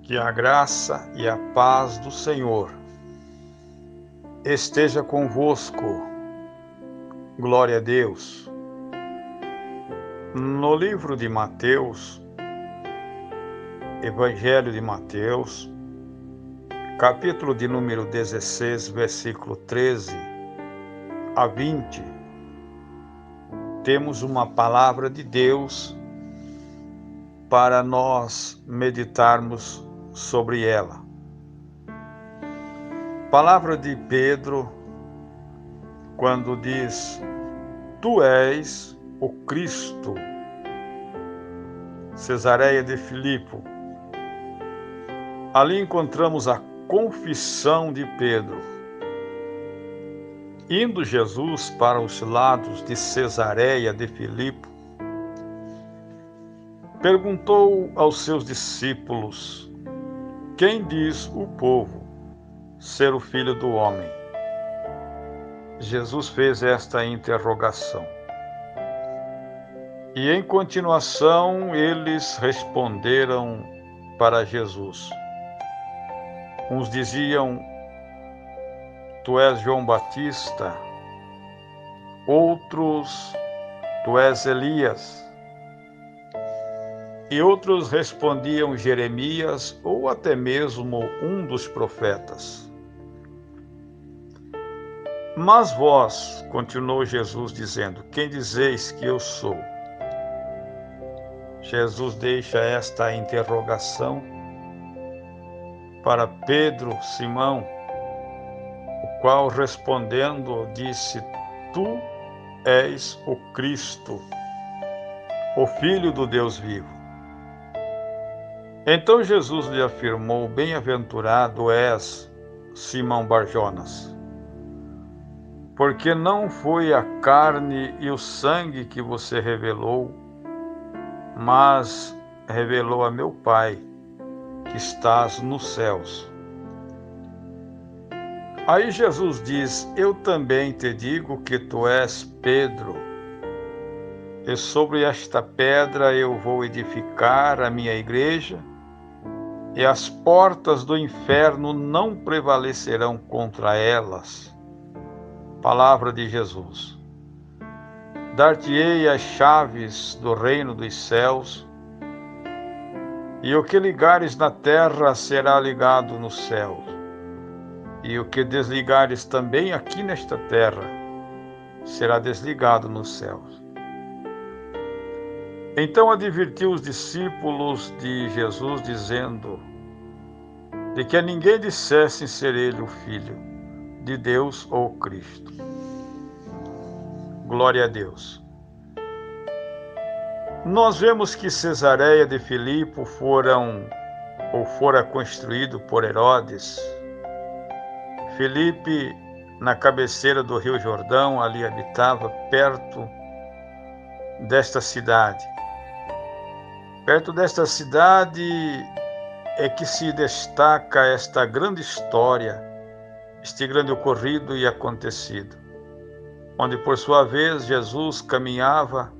Que a graça e a paz do Senhor esteja convosco. Glória a Deus. No livro de Mateus, Evangelho de Mateus, capítulo de número 16, versículo 13 a 20, temos uma palavra de Deus para nós meditarmos sobre ela. Palavra de Pedro, quando diz: Tu és o Cristo. Cesareia de Filipe. Ali encontramos a confissão de Pedro. Indo Jesus para os lados de Cesareia de Filipe, perguntou aos seus discípulos: Quem diz o povo ser o Filho do Homem? Jesus fez esta interrogação. E em continuação eles responderam para Jesus. Uns diziam: Tu és João Batista. Outros: Tu és Elias. E outros respondiam Jeremias ou até mesmo um dos profetas. Mas vós, continuou Jesus dizendo, quem dizeis que eu sou? Jesus deixa esta interrogação para Pedro, Simão, o qual respondendo disse: Tu és o Cristo, o Filho do Deus vivo. Então Jesus lhe afirmou: Bem-aventurado és, Simão Barjonas, porque não foi a carne e o sangue que você revelou, mas revelou a meu Pai, que estás nos céus. Aí Jesus diz: Eu também te digo que tu és Pedro, e sobre esta pedra eu vou edificar a minha igreja, e as portas do inferno não prevalecerão contra elas. Palavra de Jesus. Dar-te-ei as chaves do reino dos céus, e o que ligares na terra será ligado no céu, e o que desligares também aqui nesta terra será desligado nos céus. Então advertiu os discípulos de Jesus, dizendo de que a ninguém dissessem ser ele o Filho de Deus ou Cristo. Glória a Deus. Nós vemos que Cesareia de Filipe fora construído por Herodes. Filipe, na cabeceira do Rio Jordão, ali habitava perto desta cidade. Perto desta cidade é que se destaca esta grande história, este grande ocorrido e acontecido, onde por sua vez Jesus caminhava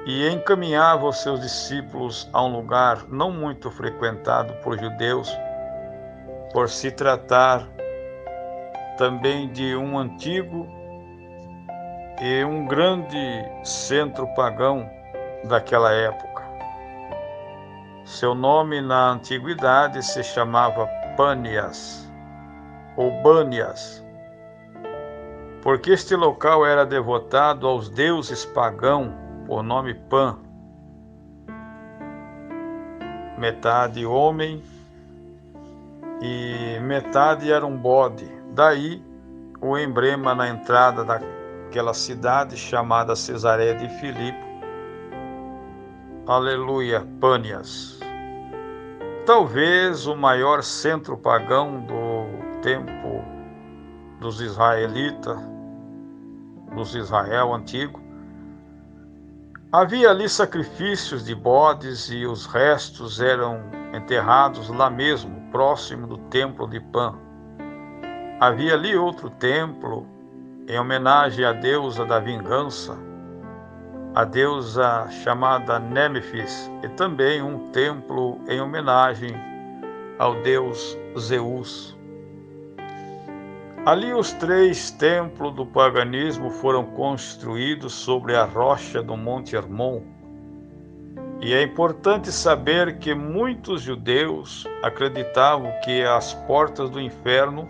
e encaminhava os seus discípulos a um lugar não muito frequentado por judeus, por se tratar também de um antigo e um grande centro pagão daquela época. Seu nome na antiguidade se chamava Pânias, ou Bânias, porque este local era devotado aos deuses pagãos, por nome Pan, metade homem e metade era um bode. Daí o emblema na entrada daquela cidade chamada Cesareia de Filipe, aleluia, Pânias. Talvez o maior centro pagão do tempo dos israelitas, dos Israel antigo. Havia ali sacrifícios de bodes e os restos eram enterrados lá mesmo, próximo do templo de Pan. Havia ali outro templo em homenagem à deusa da vingança, a deusa chamada Nêmesis, e também um templo em homenagem ao deus Zeus. Ali os 3 templos do paganismo foram construídos sobre a rocha do Monte Hermon. E é importante saber que muitos judeus acreditavam que as portas do inferno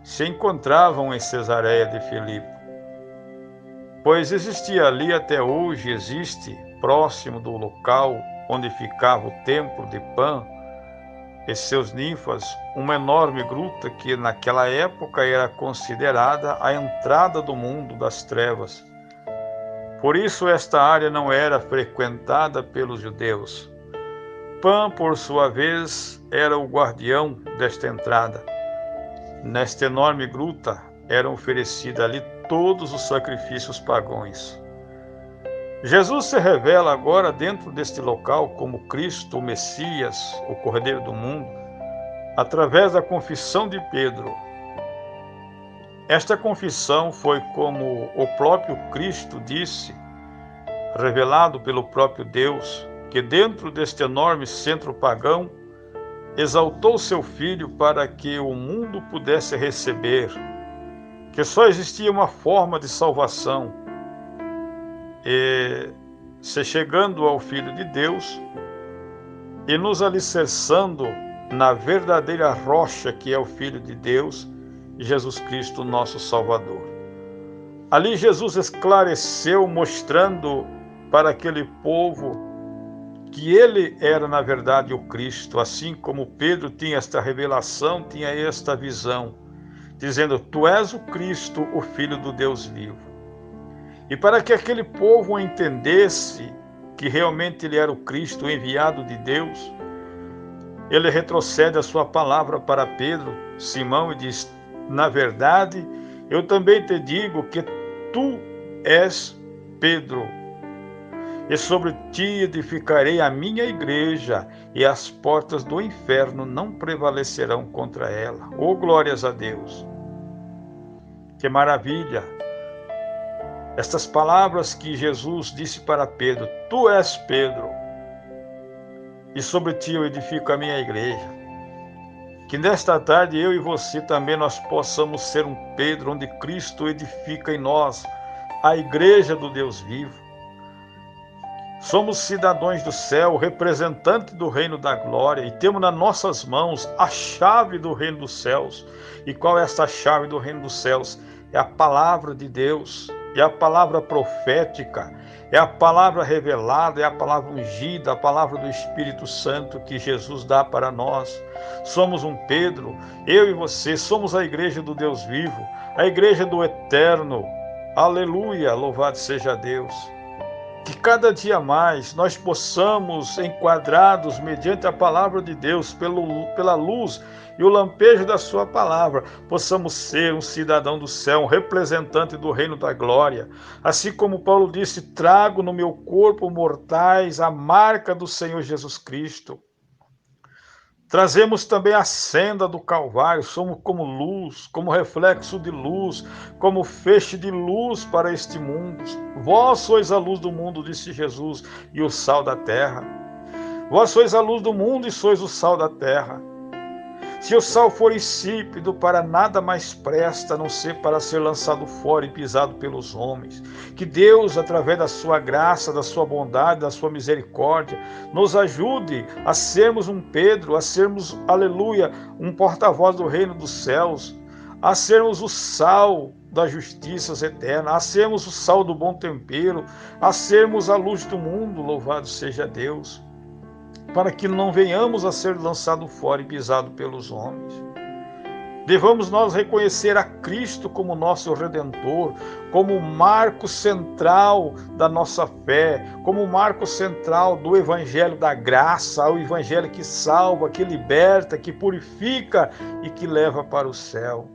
se encontravam em Cesareia de Filipe, pois existia ali até hoje, existe, próximo do local onde ficava o templo de Pan e seus ninfas, uma enorme gruta que naquela época era considerada a entrada do mundo das trevas. Por isso esta área não era frequentada pelos judeus. Pan, por sua vez, era o guardião desta entrada. Nesta enorme gruta eram oferecidos ali todos os sacrifícios pagãos. Jesus se revela agora dentro deste local como Cristo, o Messias, o Cordeiro do mundo, através da confissão de Pedro. Esta confissão foi como o próprio Cristo disse, revelado pelo próprio Deus, que dentro deste enorme centro pagão, exaltou seu Filho para que o mundo pudesse receber, que só existia uma forma de salvação, e se chegando ao Filho de Deus e nos alicerçando na verdadeira rocha que é o Filho de Deus, Jesus Cristo, nosso Salvador. Ali Jesus esclareceu, mostrando para aquele povo que ele era na verdade o Cristo, assim como Pedro tinha esta revelação, tinha esta visão, dizendo: Tu és o Cristo, o Filho do Deus vivo. E para que aquele povo entendesse que realmente ele era o Cristo, o enviado de Deus, ele retrocede a sua palavra para Pedro, Simão, e diz: Na verdade, eu também te digo que tu és Pedro, e sobre ti edificarei a minha igreja, e as portas do inferno não prevalecerão contra ela. Oh, glórias a Deus! Que maravilha! Estas palavras que Jesus disse para Pedro: Tu és Pedro, e sobre ti eu edifico a minha igreja. Que nesta tarde eu e você também nós possamos ser um Pedro, onde Cristo edifica em nós a igreja do Deus vivo. Somos cidadãos do céu, representantes do reino da glória, e temos nas nossas mãos a chave do reino dos céus. E qual é esta chave do reino dos céus? É a palavra de Deus, é a palavra profética, é a palavra revelada, é a palavra ungida, a palavra do Espírito Santo que Jesus dá para nós. Somos um Pedro, eu e você, somos a igreja do Deus vivo, a igreja do eterno. Aleluia, louvado seja Deus. Que cada dia mais nós possamos, enquadrados mediante a palavra de Deus, pela luz e o lampejo da sua palavra, possamos ser um cidadão do céu, um representante do reino da glória. Assim como Paulo disse: trago no meu corpo mortais a marca do Senhor Jesus Cristo. Trazemos também a senda do Calvário, somos como luz, como reflexo de luz, como feixe de luz para este mundo. Vós sois a luz do mundo, disse Jesus, e o sal da terra. Vós sois a luz do mundo e sois o sal da terra. Se o sal for insípido, para nada mais presta, a não ser para ser lançado fora e pisado pelos homens. Que Deus, através da sua graça, da sua bondade, da sua misericórdia, nos ajude a sermos um Pedro, a sermos, aleluia, um porta-voz do reino dos céus, a sermos o sal das justiças eternas, a sermos o sal do bom tempero, a sermos a luz do mundo, louvado seja Deus, para que não venhamos a ser lançados fora e pisados pelos homens. Devamos nós reconhecer a Cristo como nosso Redentor, como o marco central da nossa fé, como o marco central do Evangelho da graça, o Evangelho que salva, que liberta, que purifica e que leva para o céu.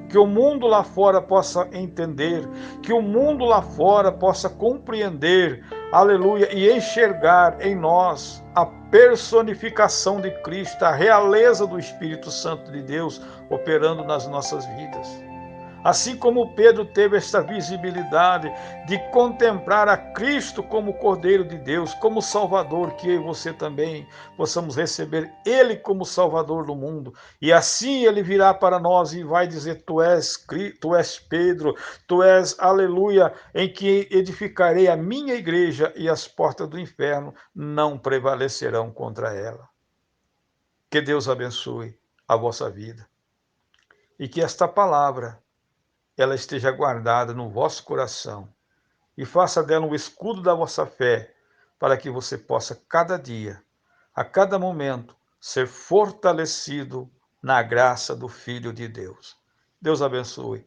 Que o mundo lá fora possa entender, que o mundo lá fora possa compreender, aleluia, e enxergar em nós a personificação de Cristo, a realeza do Espírito Santo de Deus operando nas nossas vidas. Assim como Pedro teve esta visibilidade de contemplar a Cristo como Cordeiro de Deus, como Salvador, que eu e você também possamos receber Ele como Salvador do mundo. E assim Ele virá para nós e vai dizer, tu és Pedro, tu és, aleluia, em que edificarei a minha igreja e as portas do inferno não prevalecerão contra ela. Que Deus abençoe a vossa vida. E que esta palavra ela esteja guardada no vosso coração e faça dela um escudo da vossa fé, para que você possa cada dia, a cada momento, ser fortalecido na graça do Filho de Deus. Deus abençoe